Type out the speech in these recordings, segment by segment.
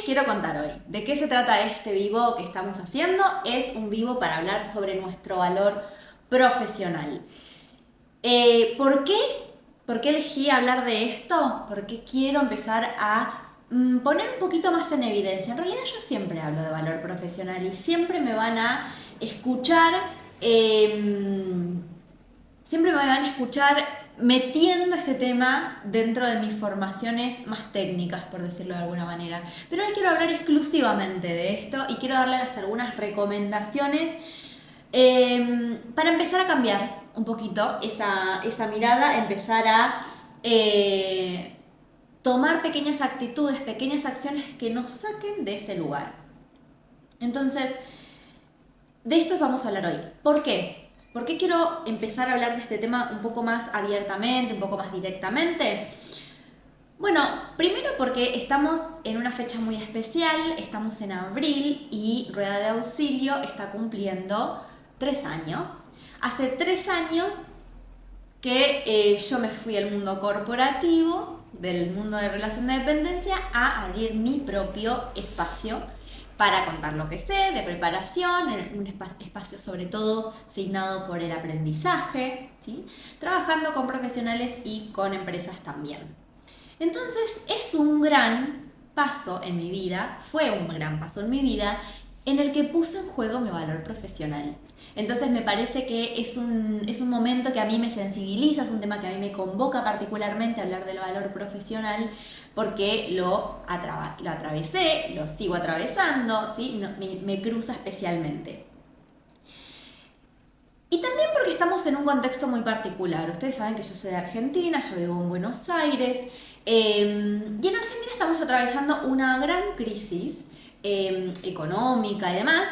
quiero contar hoy? ¿De qué se trata este vivo que estamos haciendo? Es un vivo para hablar sobre nuestro valor profesional. ¿Por qué? ¿Por qué elegí hablar de esto? Porque quiero empezar a poner un poquito más en evidencia. En realidad yo siempre hablo de valor profesional y siempre me van a escuchar, siempre me van a escuchar metiendo este tema dentro de mis formaciones más técnicas, por decirlo de alguna manera. Pero hoy quiero hablar exclusivamente de esto y quiero darles algunas recomendaciones para empezar a cambiar un poquito esa mirada, empezar a tomar pequeñas actitudes, pequeñas acciones que nos saquen de ese lugar. Entonces, de esto vamos a hablar hoy. ¿Por qué? ¿Por qué quiero empezar a hablar de este tema un poco más abiertamente, un poco más directamente? Bueno, primero porque estamos en una fecha muy especial, estamos en abril y Rueda de Auxilio está cumpliendo 3 años. Hace 3 años que yo me fui del mundo corporativo, del mundo de relación de dependencia, a abrir mi propio espacio para contar lo que sé, de preparación, en un espacio sobre todo signado por el aprendizaje, ¿sí? Trabajando con profesionales y con empresas también. Entonces es un gran paso en mi vida, fue un gran paso en mi vida, en el que puse en juego mi valor profesional. Entonces me parece que es un momento que a mí me sensibiliza, es un tema que a mí me convoca particularmente a hablar del valor profesional porque lo atravesé, lo sigo atravesando, ¿sí? Me cruza especialmente. Y también porque estamos en un contexto muy particular. Ustedes saben que yo soy de Argentina, yo vivo en Buenos Aires, y en Argentina estamos atravesando una gran crisis económica y demás,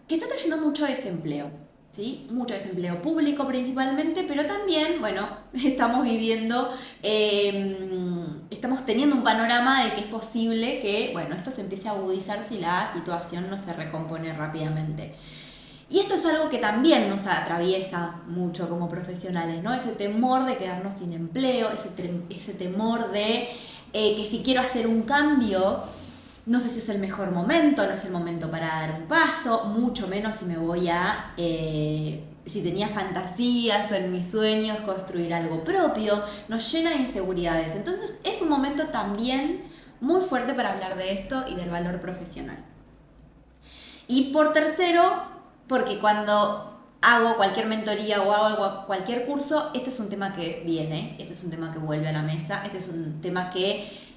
que está trayendo mucho desempleo, ¿sí? Mucho desempleo público principalmente, pero también, bueno, estamos viviendo, estamos teniendo un panorama de que es posible que, bueno, esto se empiece a agudizar si la situación no se recompone rápidamente. Y esto es algo que también nos atraviesa mucho como profesionales, ¿no? Ese temor de quedarnos sin empleo, ese temor de que si quiero hacer un cambio, no sé si es el mejor momento, no es el momento para dar un paso, mucho menos si me voy a, si tenía fantasías o en mis sueños construir algo propio, nos llena de inseguridades. Entonces es un momento también muy fuerte para hablar de esto y del valor profesional. Y por tercero, porque cuando hago cualquier mentoría o hago cualquier curso, este es un tema que viene, este es un tema que vuelve a la mesa, este es un tema que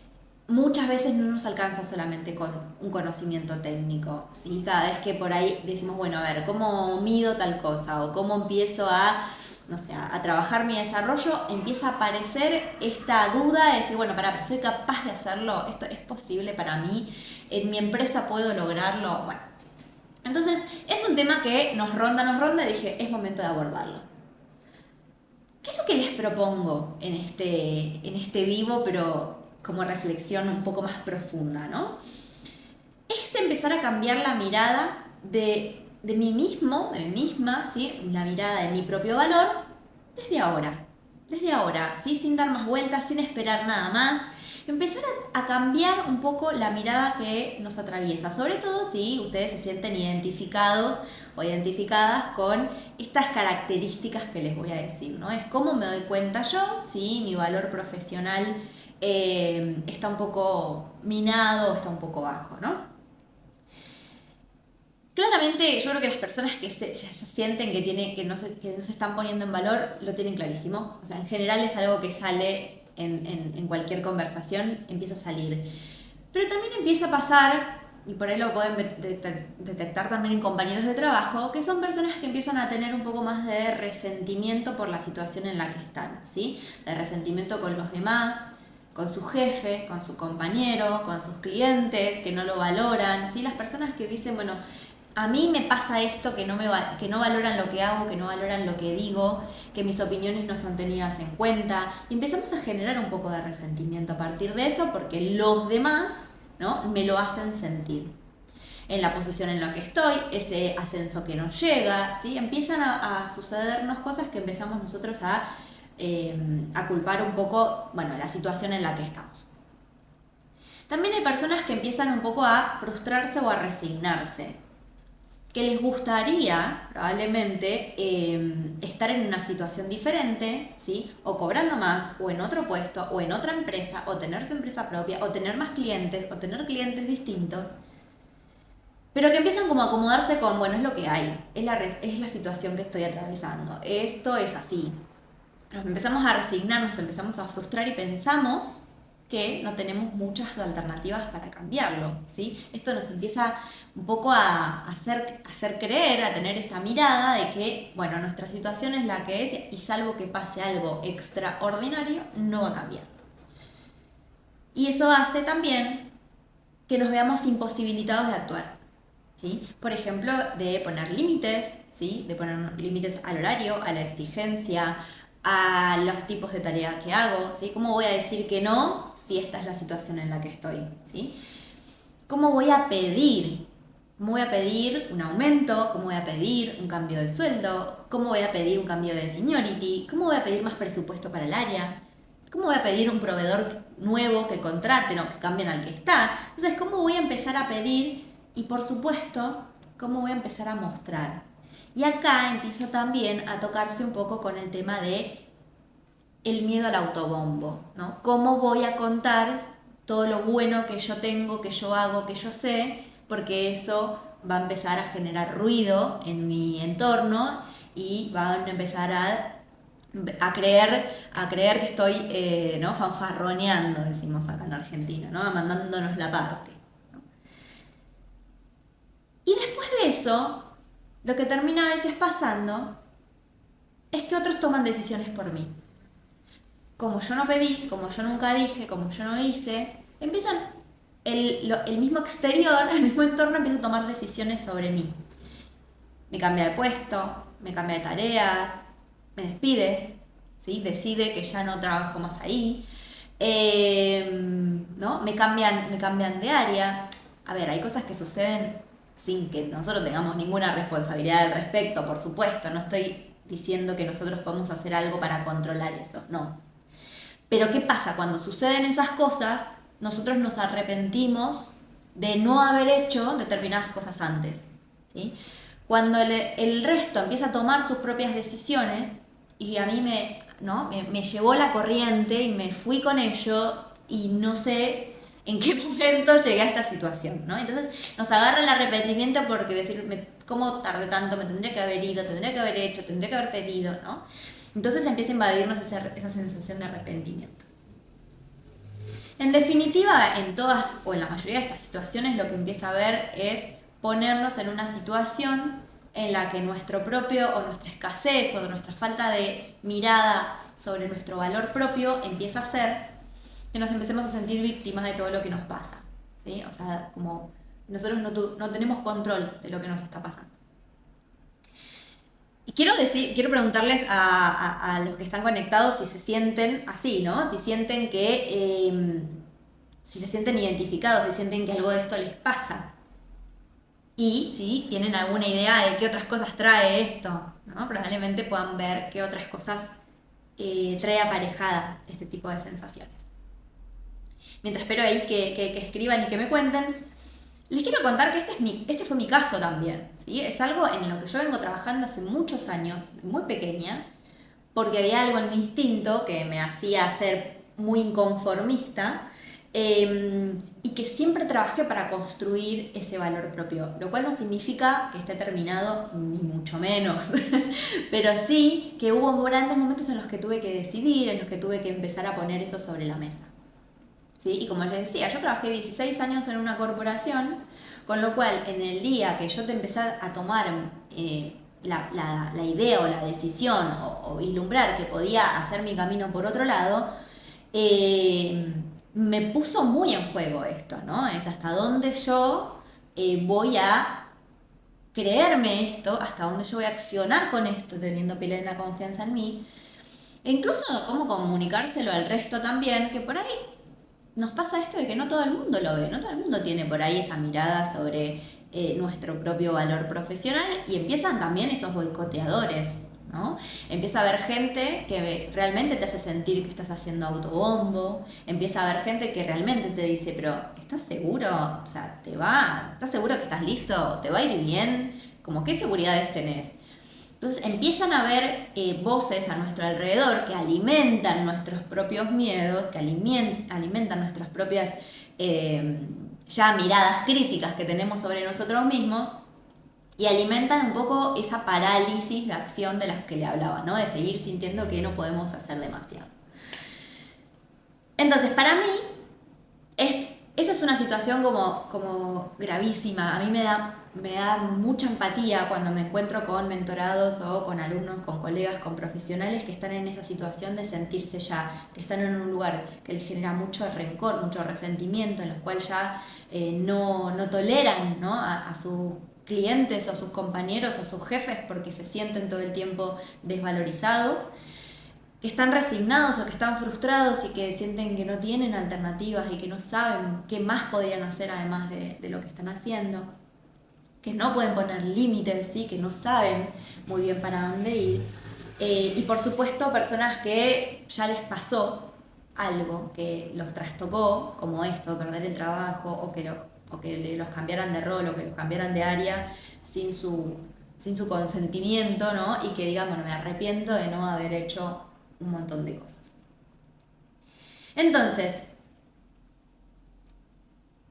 muchas veces no nos alcanza solamente con un conocimiento técnico, ¿sí? Cada vez que por ahí decimos, bueno, a ver, ¿cómo mido tal cosa? O ¿cómo empiezo a, no sé, a trabajar mi desarrollo? Empieza a aparecer esta duda de decir, bueno, pero ¿soy capaz de hacerlo? ¿Esto es posible para mí? ¿En mi empresa puedo lograrlo? Bueno, entonces es un tema que nos ronda y dije, es momento de abordarlo. ¿Qué es lo que les propongo en este vivo, pero como reflexión un poco más profunda, ¿no? Es empezar a cambiar la mirada de mí mismo, de mí misma, ¿sí? La mirada de mi propio valor desde ahora, ¿sí? Sin dar más vueltas, sin esperar nada más. Empezar a cambiar un poco la mirada que nos atraviesa, sobre todo si ustedes se sienten identificados o identificadas con estas características que les voy a decir, ¿no? Es cómo me doy cuenta yo si mi valor profesional está un poco minado o está un poco bajo, ¿no? Claramente yo creo que las personas que ya se sienten que no se están poniendo en valor lo tienen clarísimo. O sea, en general es algo que sale en cualquier conversación, empieza a salir. Pero también empieza a pasar, y por ahí lo pueden detectar también en compañeros de trabajo, que son personas que empiezan a tener un poco más de resentimiento por la situación en la que están, ¿sí? De resentimiento con los demás, con su jefe, con su compañero, con sus clientes, que no lo valoran, ¿sí? Las personas que dicen, bueno, a mí me pasa esto, que no valoran lo que hago, que no valoran lo que digo, que mis opiniones no son tenidas en cuenta. Y empezamos a generar un poco de resentimiento a partir de eso porque los demás, ¿no? Me lo hacen sentir. En la posición en la que estoy, ese ascenso que nos llega, ¿sí? Empiezan a sucedernos cosas que empezamos nosotros a culpar un poco, bueno, la situación en la que estamos. También hay personas que empiezan un poco a frustrarse o a resignarse, que les gustaría probablemente estar en una situación diferente, ¿sí? O cobrando más, o en otro puesto, o en otra empresa, o tener su empresa propia, o tener más clientes, o tener clientes distintos, pero que empiezan como a acomodarse con, bueno, es lo que hay, es la situación que estoy atravesando, esto es así. Nos empezamos a resignar, nos empezamos a frustrar y pensamos que no tenemos muchas alternativas para cambiarlo, ¿sí? Esto nos empieza un poco a hacer creer, a tener esta mirada de que, bueno, nuestra situación es la que es y salvo que pase algo extraordinario, no va a cambiar. Y eso hace también que nos veamos imposibilitados de actuar, ¿sí? Por ejemplo, de poner límites, ¿sí? De poner límites al horario, a la exigencia, a los tipos de tarea que hago, ¿sí? ¿Cómo voy a decir que no si esta es la situación en la que estoy, ¿sí? ¿Cómo voy a pedir? ¿Cómo voy a pedir un aumento? ¿Cómo voy a pedir un cambio de sueldo? ¿Cómo voy a pedir un cambio de seniority? ¿Cómo voy a pedir más presupuesto para el área? ¿Cómo voy a pedir un proveedor nuevo que contraten o que cambien al que está? Entonces, ¿cómo voy a empezar a pedir? Y por supuesto, ¿cómo voy a empezar a mostrar? Y acá empiezo también a tocarse un poco con el tema de el miedo al autobombo, ¿no? ¿Cómo voy a contar todo lo bueno que yo tengo, que yo hago, que yo sé? Porque eso va a empezar a generar ruido en mi entorno y van a empezar a creer que estoy ¿no? fanfarroneando, decimos acá en Argentina, ¿no? Mandándonos la parte, ¿no? Y después de eso, lo que termina a veces pasando es que otros toman decisiones por mí. Como yo no pedí, como yo nunca dije, como yo no hice, empiezan el mismo exterior, el mismo entorno empieza a tomar decisiones sobre mí. Me cambia de puesto, me cambia de tareas, me despide, ¿sí? Decide que ya no trabajo más ahí, ¿no? Me cambian de área. A ver, hay cosas que suceden sin que nosotros tengamos ninguna responsabilidad al respecto, por supuesto. No estoy diciendo que nosotros podemos hacer algo para controlar eso, no. Pero ¿qué pasa? Cuando suceden esas cosas, nosotros nos arrepentimos de no haber hecho determinadas cosas antes, ¿sí? Cuando el resto empieza a tomar sus propias decisiones y a mí me llevó la corriente y me fui con ello y no sé en qué momento llegué a esta situación, ¿no? Entonces nos agarra el arrepentimiento porque decir, ¿cómo tardé tanto? Me tendría que haber ido, tendría que haber hecho, tendría que haber pedido, ¿no? Entonces empieza a invadirnos esa sensación de arrepentimiento. En definitiva, en todas o en la mayoría de estas situaciones lo que empieza a ver es ponernos en una situación en la que nuestro propio o nuestra escasez o nuestra falta de mirada sobre nuestro valor propio empieza a hacer que nos empecemos a sentir víctimas de todo lo que nos pasa, ¿sí? O sea, como nosotros no tenemos control de lo que nos está pasando. Y quiero preguntarles a los que están conectados si se sienten así, ¿no? Si sienten si se sienten identificados, si sienten que algo de esto les pasa. Y si tienen alguna idea de qué otras cosas trae esto, ¿no? Probablemente puedan ver qué otras cosas trae aparejada este tipo de sensaciones. Mientras espero ahí que escriban y que me cuenten, les quiero contar que este fue mi caso también, ¿sí? Es algo en lo que yo vengo trabajando hace muchos años, muy pequeña, porque había algo en mi instinto que me hacía ser muy inconformista y que siempre trabajé para construir ese valor propio, lo cual no significa que esté terminado, ni mucho menos, pero sí que hubo grandes momentos en los que tuve que decidir, en los que tuve que empezar a poner eso sobre la mesa. ¿Sí? Y como les decía, yo trabajé 16 años en una corporación, con lo cual en el día que yo te empecé a tomar la idea o la decisión o vislumbrar que podía hacer mi camino por otro lado, me puso muy en juego esto, ¿no? Es hasta dónde yo voy a creerme esto, hasta dónde yo voy a accionar con esto, teniendo plena confianza en mí, e incluso cómo comunicárselo al resto también, que por ahí nos pasa esto de que no todo el mundo lo ve, no todo el mundo tiene por ahí esa mirada sobre nuestro propio valor profesional y empiezan también esos boicoteadores, ¿no? Empieza a haber gente que realmente te hace sentir que estás haciendo autobombo, empieza a haber gente que realmente te dice, pero ¿estás seguro? O sea, ¿estás seguro que estás listo? ¿Te va a ir bien? Como, ¿qué seguridades tenés? Entonces empiezan a haber voces a nuestro alrededor que alimentan nuestros propios miedos, que alimentan nuestras propias ya miradas críticas que tenemos sobre nosotros mismos, y alimentan un poco esa parálisis de acción de las que le hablaba, ¿no? De seguir sintiendo que no podemos hacer demasiado. Entonces, para mí, esa es una situación como gravísima. A mí me da mucha empatía cuando me encuentro con mentorados o con alumnos, con colegas, con profesionales que están en esa situación de sentirse ya, que están en un lugar que les genera mucho rencor, mucho resentimiento, en los cuales ya no toleran, ¿no? a sus clientes o a sus compañeros, a sus jefes, porque se sienten todo el tiempo desvalorizados, que están resignados o que están frustrados y que sienten que no tienen alternativas y que no saben qué más podrían hacer además de lo que están haciendo, que no pueden poner límites, ¿sí? Que no saben muy bien para dónde ir. Y por supuesto personas que ya les pasó algo que los trastocó, como esto, perder el trabajo o que los cambiaran de rol o que los cambiaran de área sin su consentimiento, ¿no? Y que digan, bueno, me arrepiento de no haber hecho un montón de cosas. Entonces,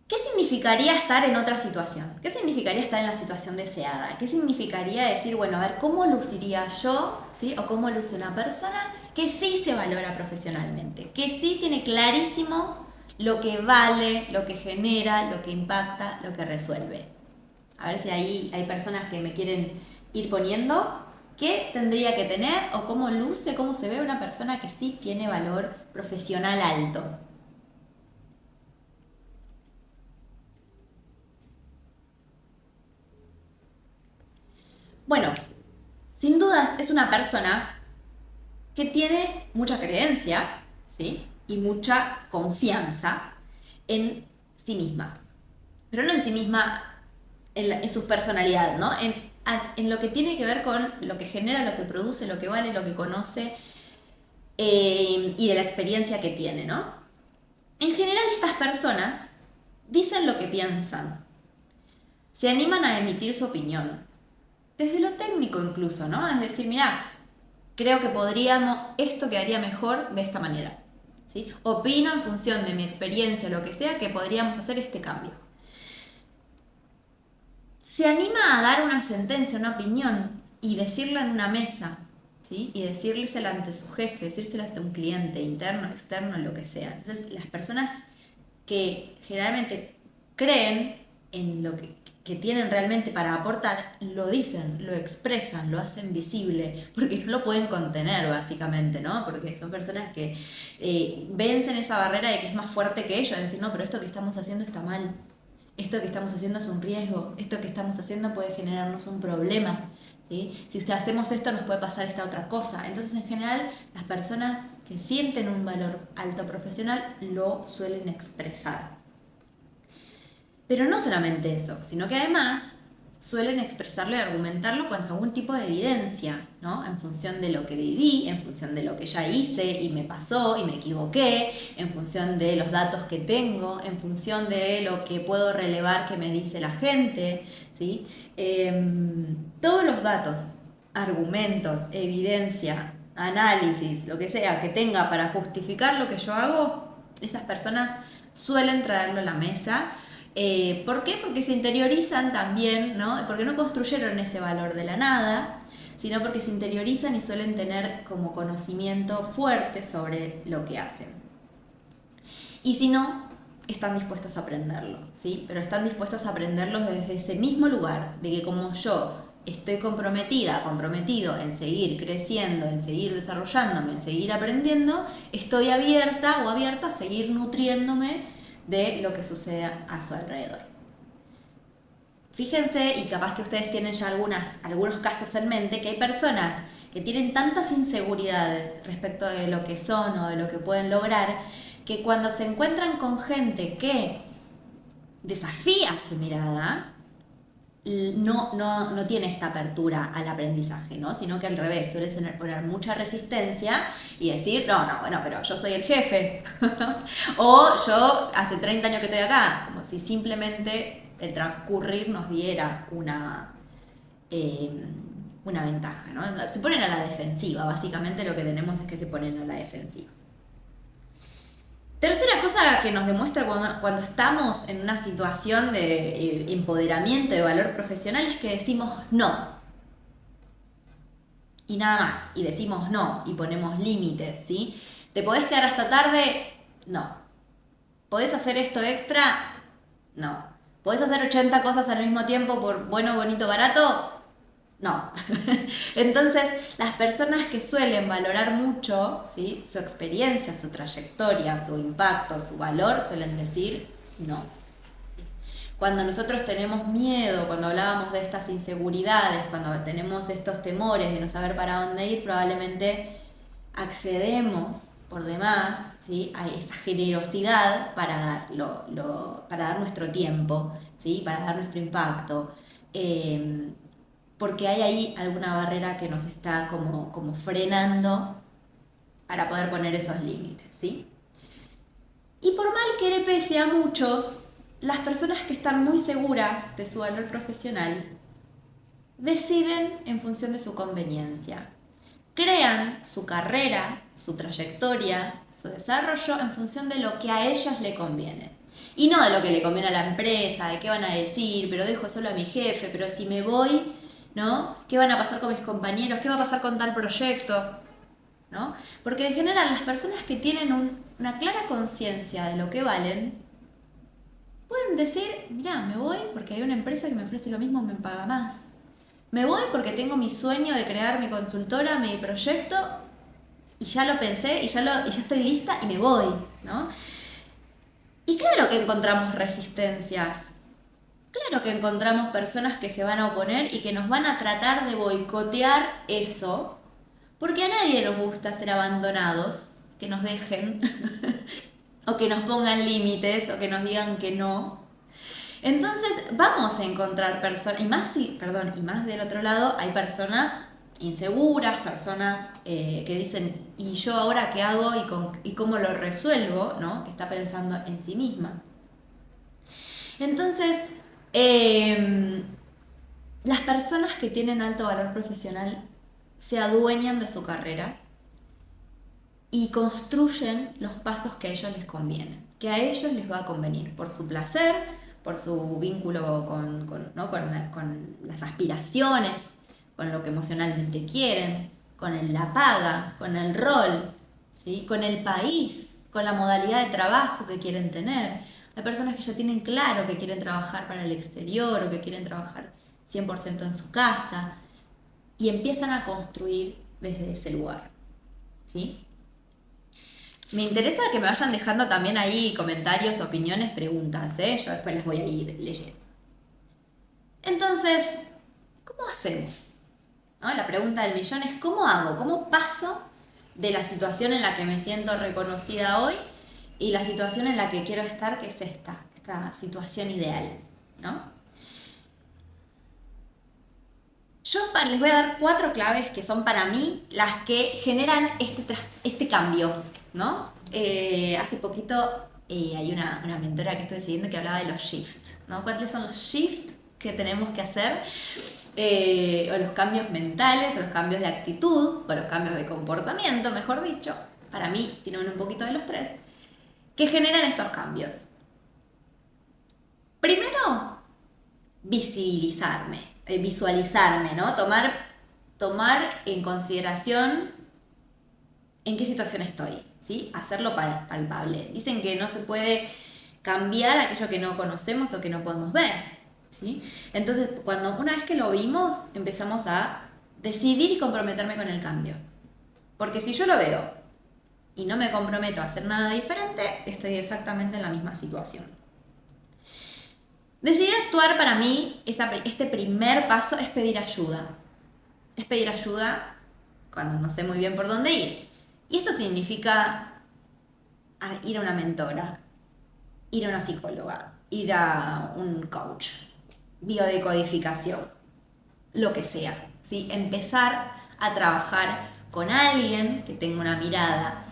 ¿qué significaría estar en otra situación? ¿Qué significaría estar en la situación deseada? ¿Qué significaría decir, bueno, a ver, ¿cómo luciría yo? ¿Sí? O cómo luce una persona que sí se valora profesionalmente, que sí tiene clarísimo lo que vale, lo que genera, lo que impacta, lo que resuelve. A ver si ahí hay personas que me quieren ir poniendo. ¿Qué tendría que tener o cómo luce, cómo se ve una persona que sí tiene valor profesional alto? Bueno, sin dudas es una persona que tiene mucha creencia, ¿sí? Y mucha confianza en sí misma. Pero no en sí misma, en su personalidad, ¿no? En lo que tiene que ver con lo que genera, lo que produce, lo que vale, lo que conoce y de la experiencia que tiene, ¿no? En general estas personas dicen lo que piensan, se animan a emitir su opinión, desde lo técnico incluso, ¿no? Es decir, mira, creo que esto quedaría mejor de esta manera, ¿sí? Opino en función de mi experiencia, lo que sea, que podríamos hacer este cambio. Se anima a dar una sentencia, una opinión y decirla en una mesa, ¿sí? Y decírsela ante su jefe, decírsela ante un cliente, interno, externo, lo que sea. Entonces, las personas que generalmente creen en lo que tienen realmente para aportar, lo dicen, lo expresan, lo hacen visible, porque no lo pueden contener básicamente, ¿no? Porque son personas que vencen esa barrera de que es más fuerte que ellos, es decir, no, pero esto que estamos haciendo está mal, esto que estamos haciendo es un riesgo, esto que estamos haciendo puede generarnos un problema, ¿sí? Si hacemos esto nos puede pasar esta otra cosa. Entonces, en general, las personas que sienten un valor alto profesional lo suelen expresar. Pero no solamente eso, sino que además suelen expresarlo y argumentarlo con algún tipo de evidencia, ¿no? En función de lo que viví, en función de lo que ya hice y me pasó y me equivoqué, en función de los datos que tengo, en función de lo que puedo relevar que me dice la gente, ¿sí? Todos los datos, argumentos, evidencia, análisis, lo que sea que tenga para justificar lo que yo hago, esas personas suelen traerlo a la mesa. ¿Por qué? Porque se interiorizan también, ¿no? Porque no construyeron ese valor de la nada, sino porque se interiorizan y suelen tener como conocimiento fuerte sobre lo que hacen. Y si no, están dispuestos a aprenderlo, ¿sí? Pero están dispuestos a aprenderlo desde ese mismo lugar, de que como yo estoy comprometido en seguir creciendo, en seguir desarrollándome, en seguir aprendiendo, estoy abierta o abierto a seguir nutriéndome de lo que sucede a su alrededor. Fíjense, y capaz que ustedes tienen ya algunos casos en mente, que hay personas que tienen tantas inseguridades respecto de lo que son o de lo que pueden lograr, que cuando se encuentran con gente que desafía su mirada, no tiene esta apertura al aprendizaje, ¿no? Sino que al revés, suele poner mucha resistencia y decir, bueno, pero yo soy el jefe, o yo hace 30 años que estoy acá, como si simplemente el transcurrir nos diera una ventaja, ¿no? Se ponen a la defensiva, básicamente lo que tenemos es que se ponen a la defensiva. Tercera cosa que nos demuestra cuando estamos en una situación de empoderamiento, de valor profesional, es que decimos no. Y nada más. Y decimos no. Y ponemos límites, ¿sí? ¿Te podés quedar hasta tarde? No. ¿Podés hacer esto extra? No. ¿Podés hacer 80 cosas al mismo tiempo por bueno, bonito, barato? No. Entonces, las personas que suelen valorar mucho, ¿sí?, su experiencia, su trayectoria, su impacto, su valor, suelen decir no. Cuando nosotros tenemos miedo, cuando hablábamos de estas inseguridades, cuando tenemos estos temores de no saber para dónde ir, probablemente accedemos por demás, ¿sí?, a esta generosidad para dar nuestro tiempo, ¿sí?, para dar nuestro impacto. Porque hay ahí alguna barrera que nos está como frenando para poder poner esos límites, ¿sí? Y por mal que le pese a muchos, las personas que están muy seguras de su valor profesional deciden en función de su conveniencia. Crean su carrera, su trayectoria, su desarrollo en función de lo que a ellos le conviene. Y no de lo que le conviene a la empresa, de qué van a decir, pero dejo solo a mi jefe, pero si me voy, ¿no? ¿Qué van a pasar con mis compañeros? ¿Qué va a pasar con tal proyecto? ¿No? Porque en general las personas que tienen una clara conciencia de lo que valen, pueden decir, mirá, me voy porque hay una empresa que me ofrece lo mismo, me paga más. Me voy porque tengo mi sueño de crear mi consultora, mi proyecto, y ya lo pensé, y ya estoy lista y me voy, ¿no? Y claro que encontramos resistencias. Claro que encontramos personas que se van a oponer y que nos van a tratar de boicotear eso, porque a nadie nos gusta ser abandonados, que nos dejen, o que nos pongan límites, o que nos digan que no. Entonces vamos a encontrar personas, y más del otro lado hay personas inseguras, personas que dicen, ¿y yo ahora qué hago y cómo lo resuelvo? ¿No? Que está pensando en sí misma. Entonces, las personas que tienen alto valor profesional se adueñan de su carrera y construyen los pasos que a ellos les convienen, que a ellos les va a convenir, por su placer, por su vínculo con las aspiraciones, con lo que emocionalmente quieren, con la paga, con el rol, ¿sí?, con el país, con la modalidad de trabajo que quieren tener. Hay personas que ya tienen claro que quieren trabajar para el exterior o que quieren trabajar 100% en su casa y empiezan a construir desde ese lugar, ¿sí? Me interesa que me vayan dejando también ahí comentarios, opiniones, preguntas, ¿eh? Yo después las voy a ir leyendo. Entonces, ¿cómo hacemos? ¿No? La pregunta del millón es ¿cómo hago? ¿Cómo paso de la situación en la que me siento reconocida hoy y la situación en la que quiero estar, que es esta situación ideal, ¿no? Yo les voy a dar 4 claves que son para mí las que generan este cambio, ¿no? Hace poquito hay una mentora que estoy siguiendo que hablaba de los shifts, ¿no? ¿Cuáles son los shifts que tenemos que hacer? O los cambios mentales, o los cambios de actitud, o los cambios de comportamiento, mejor dicho. Para mí tienen un poquito de los 3, que generan estos cambios. Primero, visualizarme, ¿no? Tomar en consideración en qué situación estoy, ¿sí? Hacerlo palpable. Dicen que no se puede cambiar aquello que no conocemos o que no podemos ver, ¿sí? Entonces, una vez que lo vimos, empezamos a decidir y comprometerme con el cambio. Porque si yo lo veo y no me comprometo a hacer nada diferente, estoy exactamente en la misma situación. Decidir actuar para mí, este primer paso es pedir ayuda. Es pedir ayuda cuando no sé muy bien por dónde ir. Y esto significa ir a una mentora, ir a una psicóloga, ir a un coach, biodecodificación, lo que sea, ¿sí? Empezar a trabajar con alguien que tenga una mirada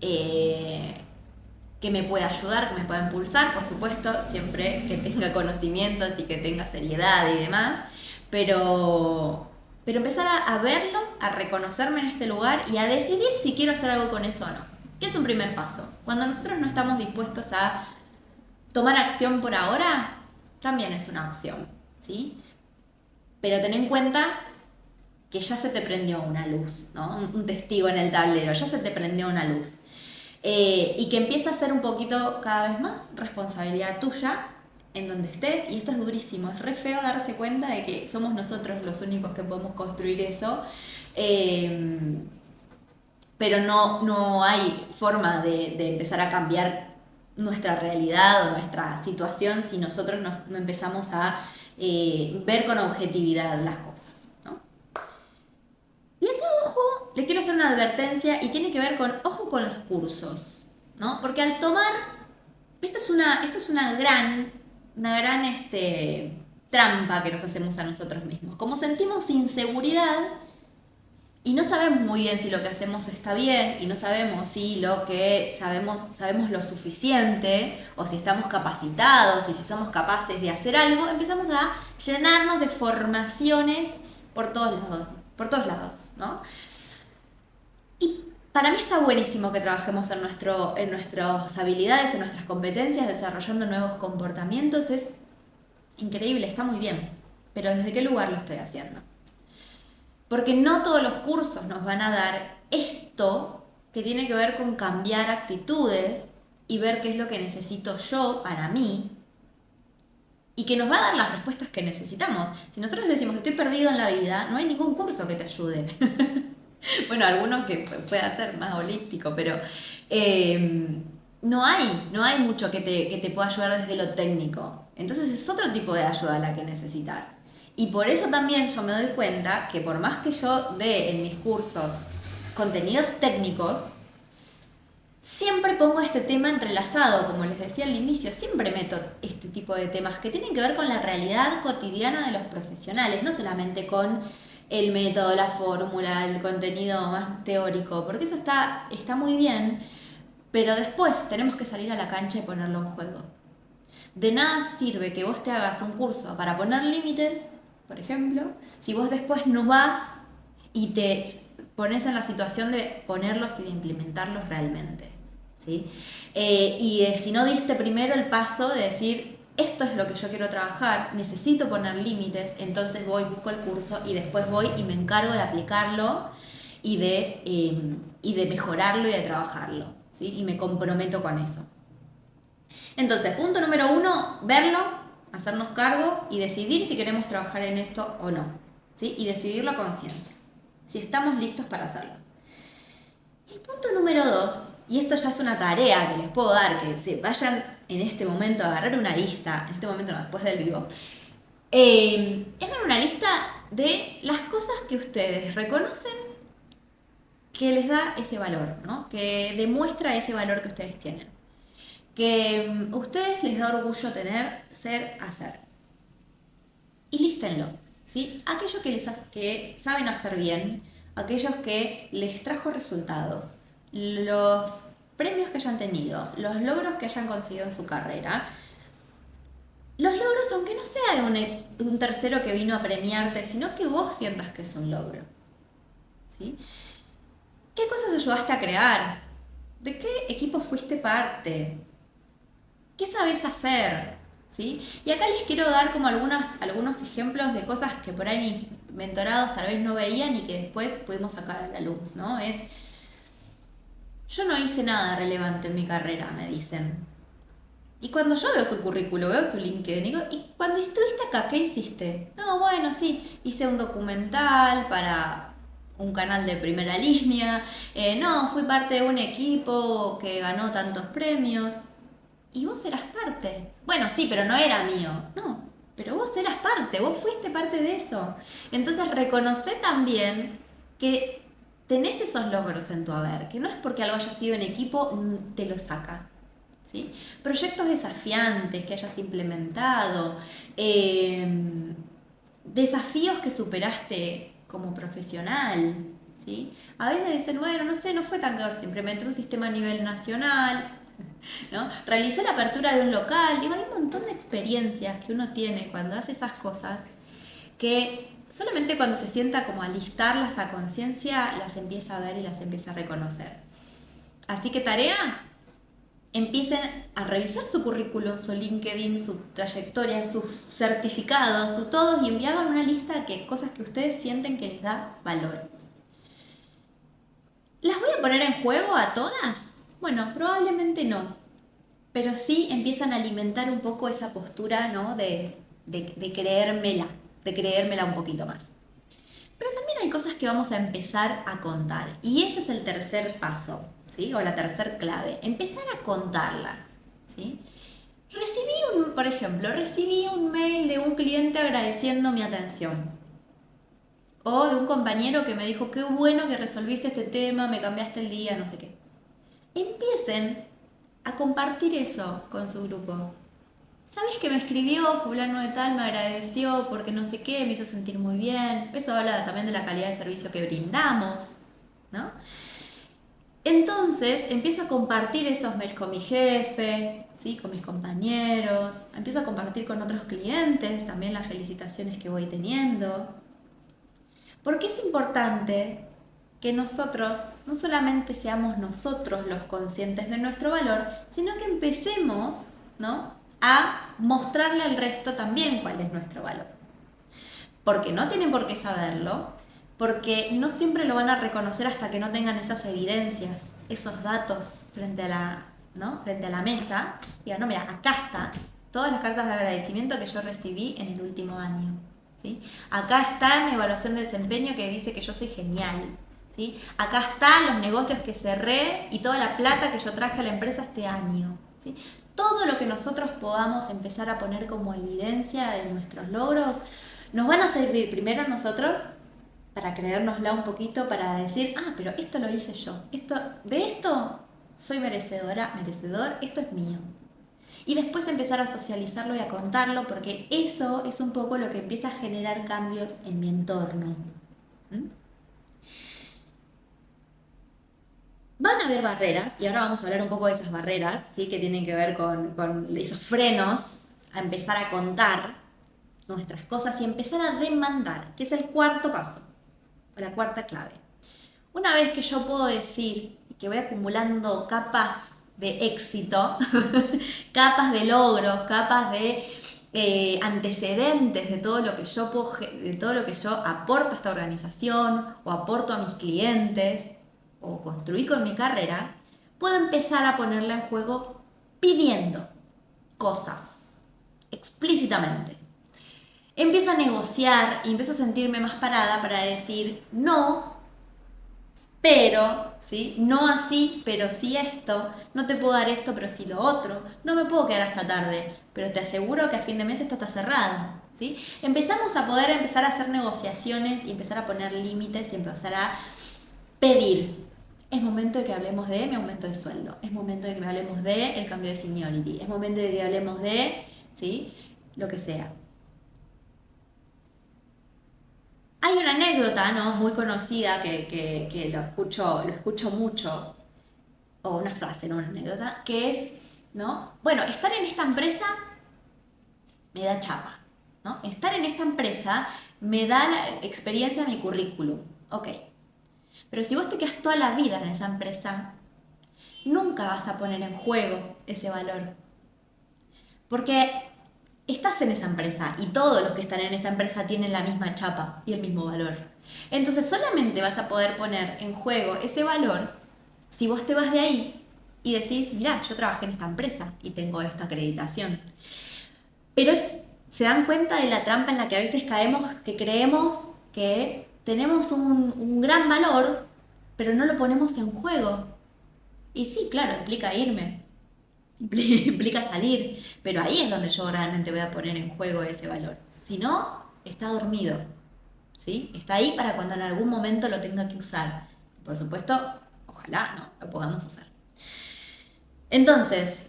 que me pueda ayudar, que me pueda impulsar, por supuesto, siempre que tenga conocimientos y que tenga seriedad y demás, pero empezar a verlo, a reconocerme en este lugar y a decidir si quiero hacer algo con eso o no, que es un primer paso. Cuando nosotros no estamos dispuestos a tomar acción por ahora, también es una opción, ¿sí? Pero ten en cuenta que ya se te prendió una luz, ¿no? Un testigo en el tablero, ya se te prendió una luz. Y que empieza a ser un poquito cada vez más responsabilidad tuya en donde estés, y esto es durísimo, es re feo darse cuenta de que somos nosotros los únicos que podemos construir eso, pero no hay forma de empezar a cambiar nuestra realidad o nuestra situación si nosotros no empezamos a ver con objetividad las cosas, ¿no? Y acá, ojo, les quiero hacer una advertencia y tiene que ver con, ojo con los cursos, ¿no? Porque al tomar, esta es una gran trampa que nos hacemos a nosotros mismos. Como sentimos inseguridad y no sabemos muy bien si lo que hacemos está bien y no sabemos si lo que sabemos lo suficiente o si estamos capacitados y si somos capaces de hacer algo, empezamos a llenarnos de formaciones por todos lados, ¿no? Y para mí está buenísimo que trabajemos en nuestras habilidades, en nuestras competencias, desarrollando nuevos comportamientos, es increíble, está muy bien, pero ¿desde qué lugar lo estoy haciendo? Porque no todos los cursos nos van a dar esto que tiene que ver con cambiar actitudes y ver qué es lo que necesito yo para mí y que nos va a dar las respuestas que necesitamos. Si nosotros decimos que estoy perdido en la vida, no hay ningún curso que te ayude. Bueno, algunos que pueda ser más holístico, pero no hay mucho que te pueda ayudar desde lo técnico. Entonces es otro tipo de ayuda la que necesitas. Y por eso también yo me doy cuenta que por más que yo dé en mis cursos contenidos técnicos, siempre pongo este tema entrelazado, como les decía al inicio, siempre meto este tipo de temas que tienen que ver con la realidad cotidiana de los profesionales, no solamente con el método, la fórmula, el contenido más teórico, porque eso está muy bien, pero después tenemos que salir a la cancha y ponerlo en juego. De nada sirve que vos te hagas un curso para poner límites, por ejemplo, si vos después no vas y te pones en la situación de ponerlos y de implementarlos realmente, ¿sí? Si no diste primero el paso de decir, esto es lo que yo quiero trabajar, necesito poner límites, entonces voy, busco el curso y después voy y me encargo de aplicarlo y de mejorarlo y de trabajarlo, ¿sí? Y me comprometo con eso. Entonces, punto número 1, verlo, hacernos cargo y decidir si queremos trabajar en esto o no, ¿sí? Y decidirlo a conciencia, si estamos listos para hacerlo. El punto número 2, y esto ya es una tarea que les puedo dar, que se vayan en este momento a agarrar una lista, en este momento no, después del vivo, hagan una lista de las cosas que ustedes reconocen que les da ese valor, ¿no? Que demuestra ese valor que ustedes tienen. Que a ustedes les da orgullo tener, ser, hacer. Y lístenlo, ¿sí? Aquellos que saben hacer bien, aquellos que les trajo resultados, los premios que hayan tenido, los logros que hayan conseguido en su carrera, los logros aunque no sea de un tercero que vino a premiarte, sino que vos sientas que es un logro, ¿sí? ¿Qué cosas ayudaste a crear? ¿De qué equipo fuiste parte? ¿Qué sabes hacer? ¿Sí? Y acá les quiero dar como algunos ejemplos de cosas que por ahí mis mentorados tal vez no veían y que después pudimos sacar a la luz, ¿no? Yo no hice nada relevante en mi carrera, me dicen. Y cuando yo veo su currículo, veo su LinkedIn, digo, ¿y cuando estuviste acá, qué hiciste? No, bueno, sí, hice un documental para un canal de primera línea, no, fui parte de un equipo que ganó tantos premios. Y vos eras parte. Bueno, sí, pero no era mío. No, pero vos eras parte, vos fuiste parte de eso. Entonces reconoce también que tenés esos logros en tu haber, que no es porque algo haya sido en equipo, te lo saca. ¿sí? Proyectos desafiantes que hayas implementado, desafíos que superaste como profesional, ¿sí? A veces dicen, bueno, no sé, no fue tan grave, se implementó un sistema a nivel nacional, ¿no? Realicé la apertura de un local, digo, hay un montón de experiencias que uno tiene cuando hace esas cosas que solamente cuando se sienta como a listarlas a conciencia las empieza a ver y las empieza a reconocer. Así que tarea, empiecen a revisar su currículum, su LinkedIn, su trayectoria, sus certificados, su todos y hagan una lista de cosas que ustedes sienten que les da valor. ¿Las voy a poner en juego a todas? Bueno, probablemente no, pero sí empiezan a alimentar un poco esa postura, ¿no? de creérmela un poquito más. Pero también hay cosas que vamos a empezar a contar. Y ese es el tercer paso, ¿sí? O la tercer clave. Empezar a contarlas, ¿sí? Por ejemplo, recibí un mail de un cliente agradeciendo mi atención. O de un compañero que me dijo, qué bueno que resolviste este tema, me cambiaste el día, no sé qué. Empiecen a compartir eso con su grupo. ¿Sabes que me escribió fulano de tal, me agradeció porque no sé qué, me hizo sentir muy bien? Eso habla también de la calidad de servicio que brindamos, ¿no? Entonces empiezo a compartir esos mails con mi jefe, ¿sí? Con mis compañeros, empiezo a compartir con otros clientes también las felicitaciones que voy teniendo. Porque es importante que nosotros no solamente seamos nosotros los conscientes de nuestro valor, sino que empecemos, ¿no?, a mostrarle al resto también cuál es nuestro valor. Porque no tienen por qué saberlo, porque no siempre lo van a reconocer hasta que no tengan esas evidencias, esos datos frente a la mesa. Y no, mira, acá está todas las cartas de agradecimiento que yo recibí en el último año. ¿Sí? Acá está mi evaluación de desempeño que dice que yo soy genial. ¿Sí? Acá están los negocios que cerré y toda la plata que yo traje a la empresa este año. ¿Sí? Todo lo que nosotros podamos empezar a poner como evidencia de nuestros logros nos van a servir primero a nosotros para creérnosla un poquito, para decir, pero esto lo hice yo, de esto soy merecedora, merecedor, esto es mío. Y después empezar a socializarlo y a contarlo, porque eso es un poco lo que empieza a generar cambios en mi entorno. Van a haber barreras, y ahora vamos a hablar un poco de esas barreras, ¿sí? Que tienen que ver con esos frenos, a empezar a contar nuestras cosas y empezar a demandar, que es el cuarto paso, o la cuarta clave. Una vez que yo puedo decir que voy acumulando capas de éxito, capas de logros, capas de antecedentes de todo lo que yo aporto a esta organización o aporto a mis clientes o construí con mi carrera, puedo empezar a ponerla en juego pidiendo cosas explícitamente. Empiezo a negociar y empiezo a sentirme más parada para decir no, pero, ¿sí? No así, pero sí esto, no te puedo dar esto, pero sí lo otro, no me puedo quedar hasta tarde, pero te aseguro que a fin de mes esto está cerrado, ¿sí? Empezamos a poder empezar a hacer negociaciones y empezar a poner límites y empezar a pedir. Es momento de que hablemos de mi aumento de sueldo, es momento de que hablemos de el cambio de seniority, es momento de que hablemos de, ¿sí?, lo que sea. Hay una anécdota, ¿no?, muy conocida que lo escucho mucho, o una frase, no una anécdota, que es, ¿no? Bueno, estar en esta empresa me da chapa, ¿no? Estar en esta empresa me da la experiencia de mi currículum, ok. Pero si vos te quedas toda la vida en esa empresa, nunca vas a poner en juego ese valor. Porque estás en esa empresa y todos los que están en esa empresa tienen la misma chapa y el mismo valor. Entonces solamente vas a poder poner en juego ese valor si vos te vas de ahí y decís, mirá, yo trabajé en esta empresa y tengo esta acreditación. Pero se dan cuenta de la trampa en la que a veces caemos, que creemos que tenemos un gran valor, pero no lo ponemos en juego. Y sí, claro, implica irme, implica salir, pero ahí es donde yo realmente voy a poner en juego ese valor. Si no, está dormido, ¿sí? Está ahí para cuando en algún momento lo tenga que usar. Por supuesto, ojalá, ¿no?, lo podamos usar. Entonces,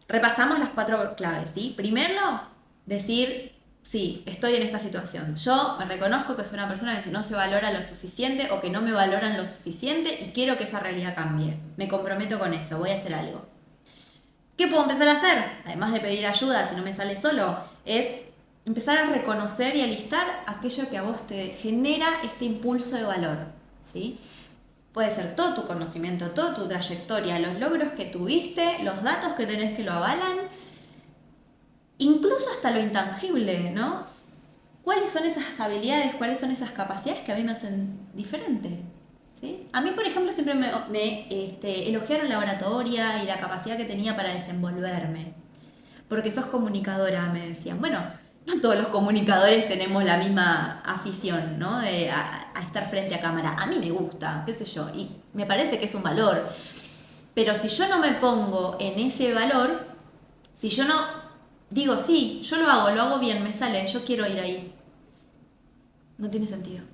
repasamos las 4 claves, ¿sí? Primero, decir, sí, estoy en esta situación. Yo me reconozco que soy una persona que no se valora lo suficiente o que no me valoran lo suficiente y quiero que esa realidad cambie. Me comprometo con eso, voy a hacer algo. ¿Qué puedo empezar a hacer? Además de pedir ayuda, si no me sale solo, es empezar a reconocer y a listar aquello que a vos te genera este impulso de valor, ¿sí? Puede ser todo tu conocimiento, toda tu trayectoria, los logros que tuviste, los datos que tenés que lo avalan, incluso hasta lo intangible, ¿no? ¿Cuáles son esas habilidades, cuáles son esas capacidades que a mí me hacen diferente? ¿Sí? A mí, por ejemplo, siempre me elogiaron la oratoria y la capacidad que tenía para desenvolverme. Porque sos comunicadora, me decían. Bueno, no todos los comunicadores tenemos la misma afición, ¿no? A estar frente a cámara. A mí me gusta, qué sé yo, y me parece que es un valor. Pero si yo no me pongo en ese valor, si yo no digo, sí, yo lo hago bien, me sale, yo quiero ir ahí, no tiene sentido,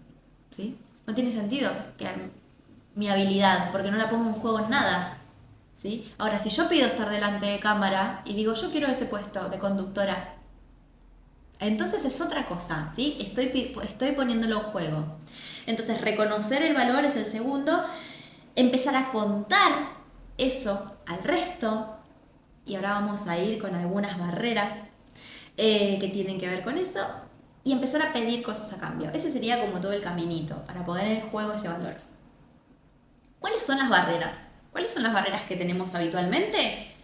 ¿sí? No tiene sentido que mi habilidad, porque no la pongo en juego en nada, ¿sí? Ahora, si yo pido estar delante de cámara y digo, yo quiero ese puesto de conductora, entonces es otra cosa, ¿sí? Estoy poniéndolo en juego. Entonces, reconocer el valor es el segundo, empezar a contar eso al resto, y ahora vamos a ir con algunas barreras que tienen que ver con eso, y empezar a pedir cosas a cambio. Ese sería como todo el caminito para poner en juego ese valor. ¿Cuáles son las barreras? ¿Cuáles son las barreras que tenemos habitualmente?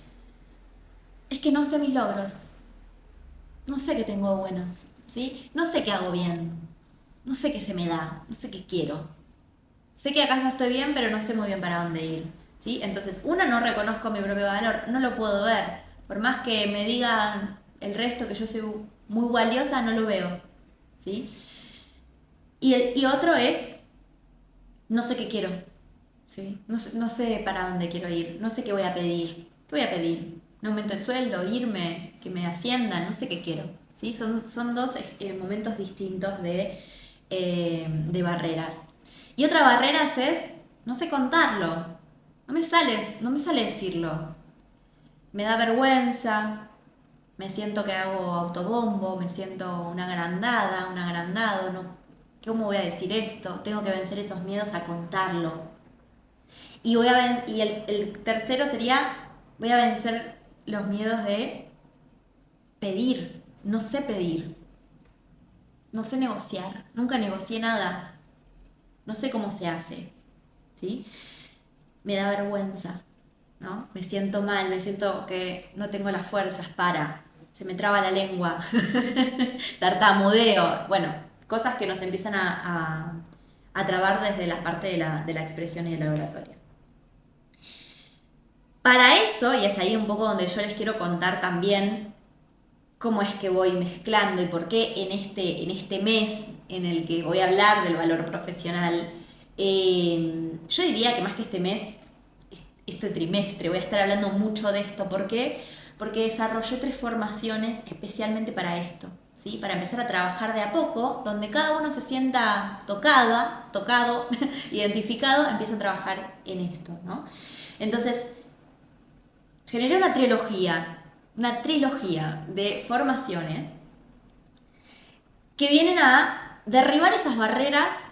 Es que no sé mis logros, no sé qué tengo bueno, ¿sí? No sé qué hago bien, no sé qué se me da, no sé qué quiero. Sé que acá no estoy bien, pero no sé muy bien para dónde ir, ¿sí? Entonces, uno, no reconozco mi propio valor, no lo puedo ver. Por más que me digan el resto que yo soy muy valiosa, no lo veo, ¿sí? Y otro es, no sé qué quiero, ¿sí? No sé para dónde quiero ir, no sé qué voy a pedir. ¿Qué voy a pedir? ¿Un aumento de sueldo? ¿Irme? ¿Que me asciendan? No sé qué quiero, ¿sí? Son dos momentos distintos de barreras. Y otra barrera es, no sé contarlo, no me sale decirlo. Me da vergüenza, me siento que hago autobombo, me siento una agrandada, un agrandado, no, ¿cómo voy a decir esto? Tengo que vencer esos miedos a contarlo. Y el tercero sería, voy a vencer los miedos de pedir. No sé pedir, no sé negociar, nunca negocié nada, no sé cómo se hace, ¿sí? Me da vergüenza, ¿no? Me siento mal, me siento que no tengo las fuerzas se me traba la lengua, tartamudeo, bueno, cosas que nos empiezan a trabar desde la parte de la expresión y de la oratoria. Para eso, y es ahí un poco donde yo les quiero contar también cómo es que voy mezclando y por qué en este mes en el que voy a hablar del valor profesional, yo diría que más que este mes, este trimestre, voy a estar hablando mucho de esto. ¿Por qué? Porque desarrollé 3 formaciones especialmente para esto, ¿sí? Para empezar a trabajar de a poco, donde cada uno se sienta tocado, identificado, empieza a trabajar en esto, ¿no? Entonces, generé una trilogía de formaciones que vienen a derribar esas barreras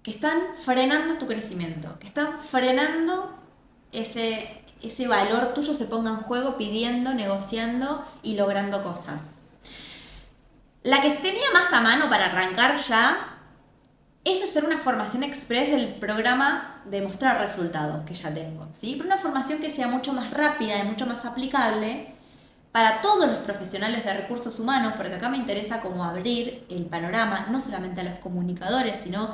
que están frenando tu crecimiento, que están frenando ese valor tuyo se ponga en juego pidiendo, negociando y logrando cosas. La que tenía más a mano para arrancar ya es hacer una formación express del programa de mostrar resultados que ya tengo, ¿sí? Pero una formación que sea mucho más rápida y mucho más aplicable para todos los profesionales de recursos humanos, porque acá me interesa como abrir el panorama, no solamente a los comunicadores, sino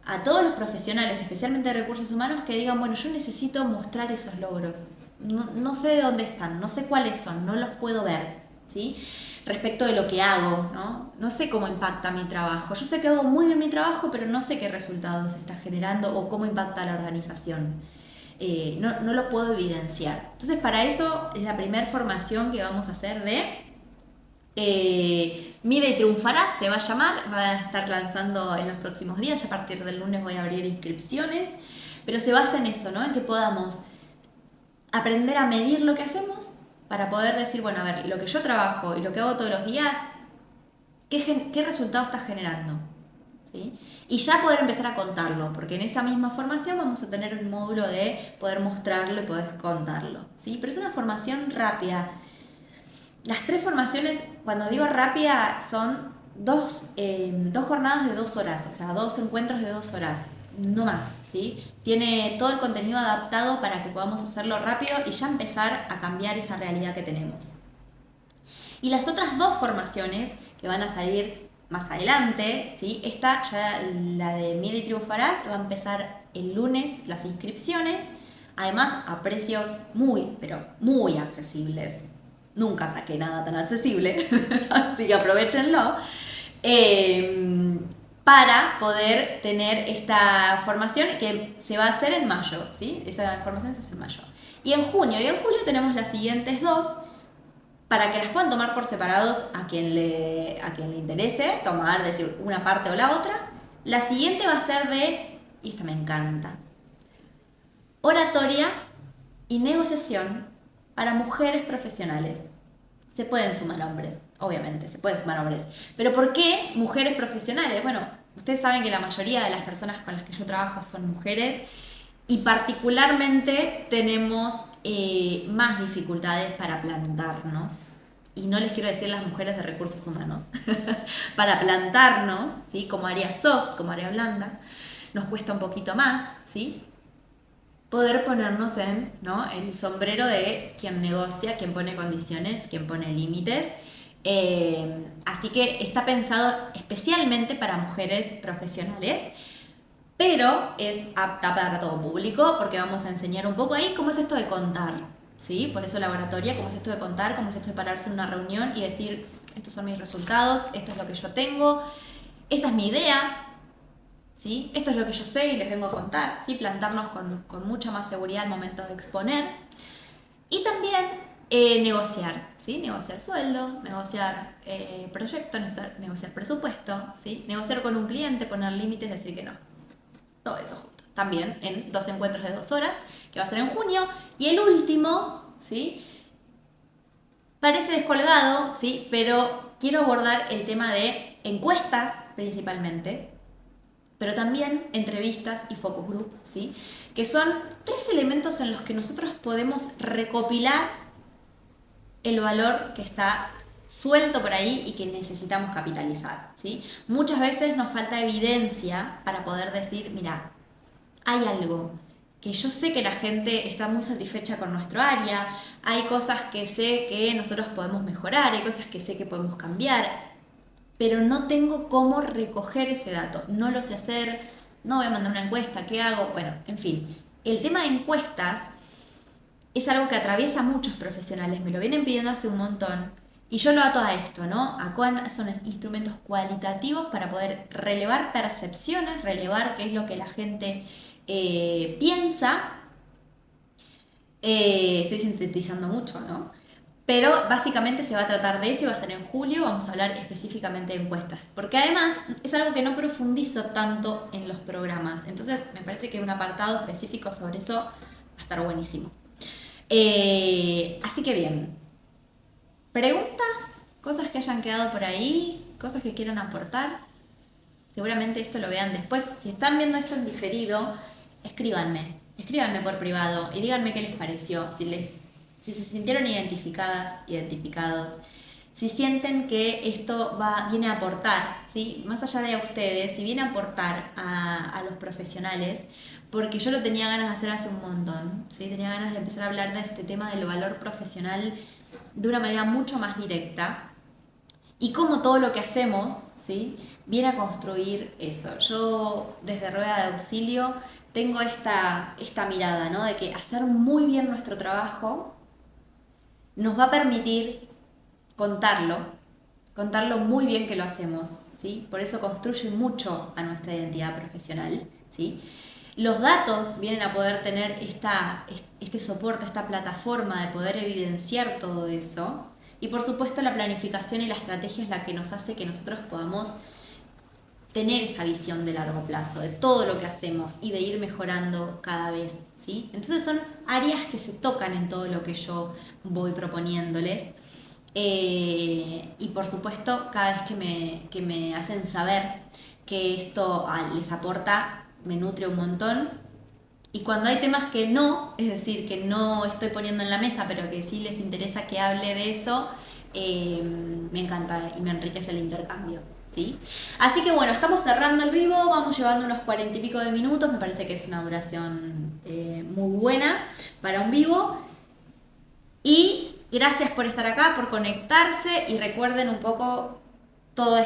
a todos los profesionales, especialmente de recursos humanos, que digan, bueno, yo necesito mostrar esos logros. No sé de dónde están, no sé cuáles son, no los puedo ver, ¿sí? Respecto de lo que hago, ¿no? No sé cómo impacta mi trabajo. Yo sé que hago muy bien mi trabajo, pero no sé qué resultados está generando o cómo impacta a la organización. No lo puedo evidenciar. Entonces, para eso es la primera formación que vamos a hacer Mide y Triunfará, se va a llamar, va a estar lanzando en los próximos días, ya a partir del lunes voy a abrir inscripciones, pero se basa en eso, ¿no? En que podamos aprender a medir lo que hacemos para poder decir, bueno, a ver, lo que yo trabajo y lo que hago todos los días, ¿qué resultado está generando? ¿Sí? Y ya poder empezar a contarlo, porque en esa misma formación vamos a tener un módulo de poder mostrarlo y poder contarlo, ¿sí? Pero es una formación rápida. Las 3 formaciones, cuando digo rápida, son dos jornadas de 2 horas, o sea, 2 encuentros de 2 horas, no más, ¿sí? Tiene todo el contenido adaptado para que podamos hacerlo rápido y ya empezar a cambiar esa realidad que tenemos. Y las otras 2 formaciones que van a salir más adelante, ¿sí? Esta, ya la de Mide y Triunfarás, va a empezar el lunes las inscripciones, además a precios muy, pero muy accesibles. Nunca saqué nada tan accesible, así que aprovechenlo. Para poder tener esta formación que se va a hacer en mayo, ¿sí? Esta formación se hace en mayo. Y en junio y en julio tenemos las siguientes 2 para que las puedan tomar por separados a quien le interese, tomar, decir, una parte o la otra. La siguiente va a ser y esta me encanta, oratoria y negociación para mujeres profesionales. Se pueden sumar hombres, obviamente, se pueden sumar hombres. Pero ¿por qué mujeres profesionales? Bueno, ustedes saben que la mayoría de las personas con las que yo trabajo son mujeres y particularmente tenemos más dificultades para plantarnos. Y no les quiero decir las mujeres de recursos humanos. Para plantarnos, ¿sí? Como área soft, como área blanda, nos cuesta un poquito más, ¿sí? Poder ponernos en, ¿no?, el sombrero de quien negocia, quien pone condiciones, quien pone límites. Así que está pensado especialmente para mujeres profesionales, pero es apta para todo público porque vamos a enseñar un poco ahí cómo es esto de contar, ¿sí? Por eso la oratoria, cómo es esto de contar, cómo es esto de pararse en una reunión y decir, estos son mis resultados, esto es lo que yo tengo, esta es mi idea, ¿sí? Esto es lo que yo sé y les vengo a contar, ¿sí? Plantarnos con mucha más seguridad al momento de exponer. Y también negociar, ¿sí? Negociar sueldo, negociar proyecto, negociar presupuesto, ¿sí? Negociar con un cliente, poner límites, decir que no. Todo eso junto. También en 2 encuentros de 2 horas, que va a ser en junio. Y el último, ¿sí? Parece descolgado, ¿sí? Pero quiero abordar el tema de encuestas principalmente, pero también entrevistas y focus group, ¿sí? Que son 3 elementos en los que nosotros podemos recopilar el valor que está suelto por ahí y que necesitamos capitalizar, ¿sí? Muchas veces nos falta evidencia para poder decir, mira, hay algo que yo sé que la gente está muy satisfecha con nuestro área, hay cosas que sé que nosotros podemos mejorar, hay cosas que sé que podemos cambiar, pero no tengo cómo recoger ese dato, no lo sé hacer, no voy a mandar una encuesta, ¿qué hago? Bueno, en fin, el tema de encuestas es algo que atraviesa a muchos profesionales, me lo vienen pidiendo hace un montón, y yo lo ato a esto, ¿no? A cuáles son instrumentos cualitativos para poder relevar percepciones, relevar qué es lo que la gente piensa. Estoy sintetizando mucho, ¿no? Pero básicamente se va a tratar de eso y va a ser en julio, vamos a hablar específicamente de encuestas, porque además es algo que no profundizo tanto en los programas, entonces me parece que un apartado específico sobre eso va a estar buenísimo. Así que bien, preguntas, cosas que hayan quedado por ahí, cosas que quieran aportar, seguramente esto lo vean después, si están viendo esto en diferido, escríbanme por privado y díganme qué les pareció, si se sintieron identificadas, identificados, si sienten que esto viene a aportar, ¿sí? Más allá de a ustedes, si viene a aportar a los profesionales, porque yo lo tenía ganas de hacer hace un montón, ¿sí? Tenía ganas de empezar a hablar de este tema del valor profesional de una manera mucho más directa y cómo todo lo que hacemos, ¿sí?, viene a construir eso. Yo desde Rueda de Auxilio tengo esta mirada, ¿no?, de que hacer muy bien nuestro trabajo nos va a permitir contarlo muy bien que lo hacemos, ¿sí? Por eso construye mucho a nuestra identidad profesional, ¿sí? Los datos vienen a poder tener este soporte, esta plataforma de poder evidenciar todo eso. Y por supuesto la planificación y la estrategia es la que nos hace que nosotros podamos tener esa visión de largo plazo, de todo lo que hacemos y de ir mejorando cada vez, ¿sí? Entonces son áreas que se tocan en todo lo que yo voy proponiéndoles. Y por supuesto, cada vez que me hacen saber que esto les aporta, me nutre un montón. Y cuando hay temas que no, es decir, que no estoy poniendo en la mesa, pero que sí les interesa que hable de eso, me encanta y me enriquece el intercambio, ¿sí? Así que bueno, estamos cerrando el vivo, vamos llevando unos 40 y pico de minutos, me parece que es una duración muy buena para un vivo. Y gracias por estar acá, por conectarse y recuerden un poco todo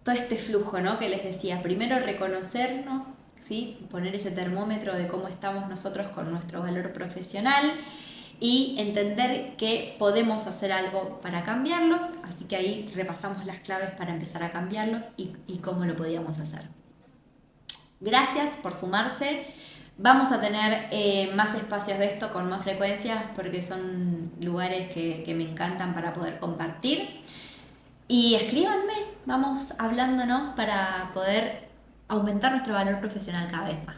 todo este flujo, ¿no? Que les decía. Primero reconocernos, ¿sí? Poner ese termómetro de cómo estamos nosotros con nuestro valor profesional y entender que podemos hacer algo para cambiarlos. Así que ahí repasamos las claves para empezar a cambiarlos y cómo lo podíamos hacer. Gracias por sumarse. Vamos a tener más espacios de esto con más frecuencias porque son lugares que me encantan para poder compartir. Y escríbanme, vamos hablándonos para poder aumentar nuestro valor profesional cada vez más.